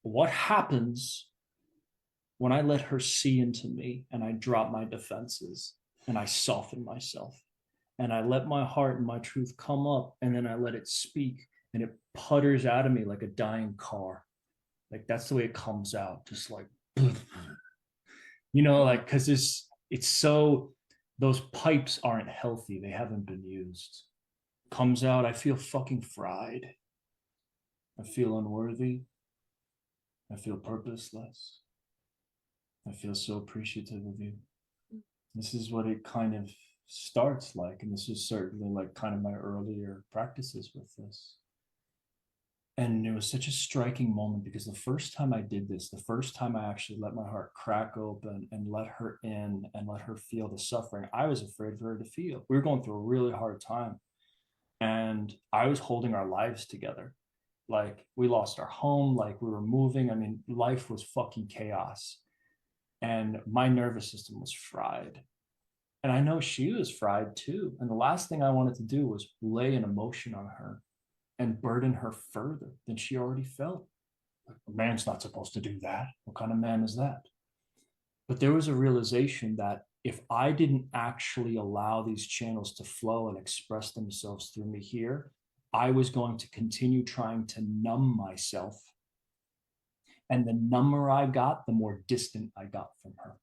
what happens when I let her see into me and I drop my defenses and I soften myself and I let my heart and my truth come up and then I let it speak and it putters out of me like a dying car. Like that's the way it comes out, just like, like, because it's so, those pipes aren't healthy. They haven't been used. Comes out, I feel fucking fried. I feel unworthy. I feel purposeless. I feel so appreciative of you. This is what it kind of starts like. And this is certainly like kind of my earlier practices with this. And it was such a striking moment because the first time I did this, the first time I actually let my heart crack open and let her in and let her feel the suffering, I was afraid for her to feel. We were going through a really hard time. And I was holding our lives together. Like we lost our home, like we were moving. I mean, life was fucking chaos. And my nervous system was fried. And I know she was fried too. And the last thing I wanted to do was lay an emotion on her and burden her further than she already felt. Like, a man's not supposed to do that. What kind of man is that? But there was a realization that if I didn't actually allow these channels to flow and express themselves through me here, I was going to continue trying to numb myself. And the number I got, the more distant I got from her.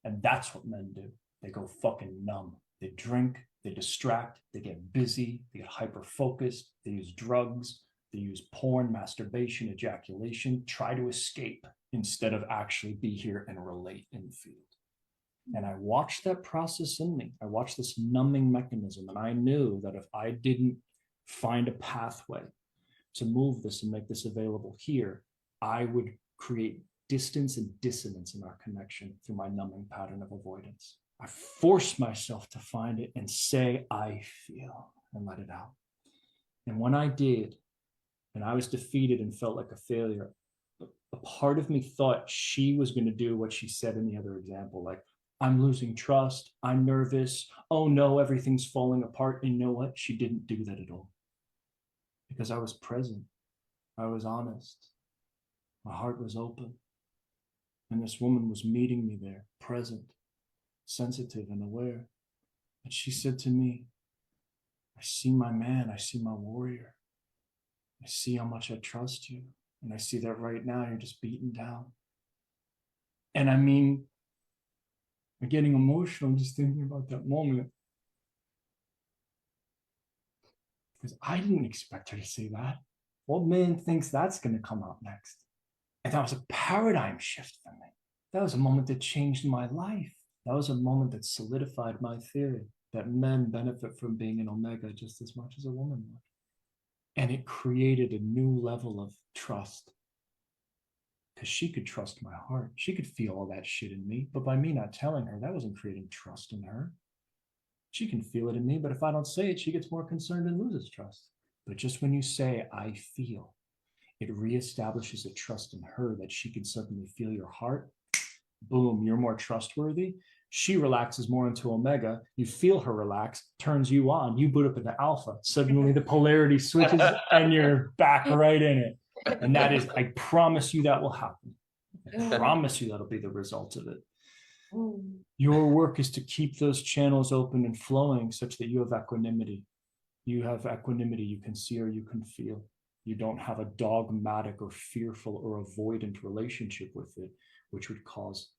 And that's what men do. They go fucking numb. They drink, they distract, they get busy, they get hyper-focused, they use drugs, they use porn, masturbation, ejaculation, try to escape instead of actually be here and relate in the field. And I watched that process in me. I watched this numbing mechanism, and I knew that if I didn't find a pathway to move this and make this available here, I would create distance and dissonance in our connection through my numbing pattern of avoidance. I forced myself to find it and say, I feel, and let it out. And when I did, and I was defeated and felt like a failure, a part of me thought she was going to do what she said in the other example, like, I'm losing trust, I'm nervous, oh no, everything's falling apart. And you know what? She didn't do that at all. Because I was present, I was honest, my heart was open. And this woman was meeting me there, present, sensitive and aware. And she said to me, I see my man, I see my warrior. I see how much I trust you. And I see that right now you're just beaten down. And I mean, I'm getting emotional just thinking about that moment. Because I didn't expect her to say that. What man thinks that's going to come out next? And that was a paradigm shift for me. That was a moment that changed my life. That was a moment that solidified my theory that men benefit from being an omega just as much as a woman would. And it created a new level of trust. Because she could trust my heart. She could feel all that shit in me. But by me not telling her, that wasn't creating trust in her. She can feel it in me, but if I don't say it, she gets more concerned and loses trust. But just when you say, I feel, it reestablishes a trust in her that she can suddenly feel your heart. Boom, you're more trustworthy. She relaxes more into omega. You feel her relax, turns you on. You boot up into alpha. Suddenly the polarity switches and you're back right in it. And that is, I promise you that will happen. I promise you that'll be the result of it. Your work is to keep those channels open and flowing such that you have equanimity. You have equanimity, you can see or you can feel. You don't have a dogmatic or fearful or avoidant relationship with it, which would cause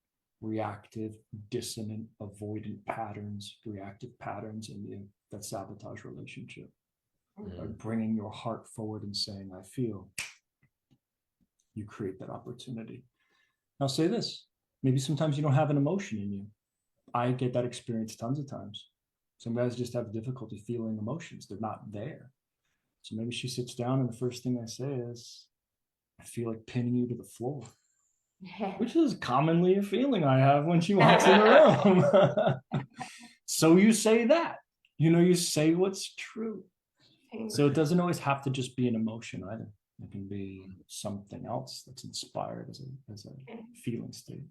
reactive, dissonant, avoidant patterns, reactive patterns in you that sabotage relationship. By bringing your heart forward and saying, I feel, you create that opportunity. I'll say this, maybe sometimes you don't have an emotion in you. I get that experience tons of times. Some guys just have difficulty feeling emotions. They're not there. So maybe she sits down and the first thing I say is, I feel like pinning you to the floor, which is commonly a feeling I have when she walks in the room. So you say that, you say what's true. So it doesn't always have to just be an emotion either. It can be something else that's inspired as a feeling state.